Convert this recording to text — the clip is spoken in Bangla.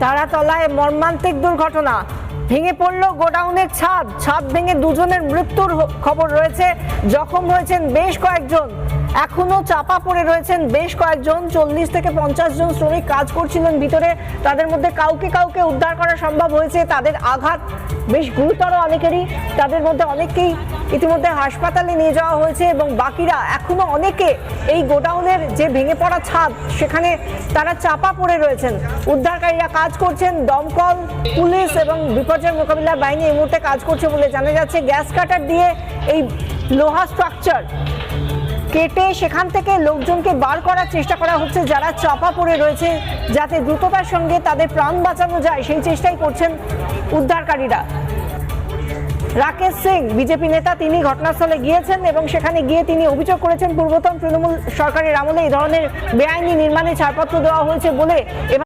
তারাতলায় মর্মান্তিক দুর্ঘটনা, ভেঙে পড়ল গোডাউনের ছাদ ভেঙে দুজনের মৃত্যুর খবর রয়েছে। জখম হয়েছেন বেশ কয়েকজন, এখনো চাপা পড়ে রয়েছেন বেশ কয়েকজন। 40 থেকে 50 জন শ্রমিক কাজ করছিলেন ভিতরে, তাদের মধ্যে কাউকে উদ্ধার করা সম্ভব হয়েছে। তাদের আঘাত বেশ গুরুতর অনেকেরই, তাদের মধ্যে অনেককেই ইতিমধ্যে হাসপাতালে নিয়ে যাওয়া হয়েছে এবং বাকিরা এখনো অনেকে এই গোডাউনের যে ভেঙে পড়া ছাদ সেখানে তারা চাপা পড়ে রয়েছেন। উদ্ধারকারীরা কাজ করছেন, দমকল, পুলিশ এবং বিপর্যয় মোকাবিলা বাহিনী এই মুহূর্তে কাজ করছে বলে জানা যাচ্ছে। গ্যাস কাটার দিয়ে এই লোহা স্ট্রাকচার কেটে সেখান থেকে লোকজনকে বার করার চেষ্টা করা হচ্ছে, যারা চাপা পড়ে রয়েছে, যাতে দ্রুততার সঙ্গে তাদের প্রাণ বাঁচানো যায় সেই চেষ্টাই করছেন উদ্ধারকারীরা। রাকেশ সিং বিজেপি নেতা, তিনি ঘটনাস্থলে গিয়েছেন এবং সেখানে গিয়ে তিনি অভিযোগ করেছেন পূর্বতন তৃণমূল সরকারের আমলে এই ধরনের বেআইনি নির্মাণে ছাড়পত্র দেওয়া হয়েছে বলে।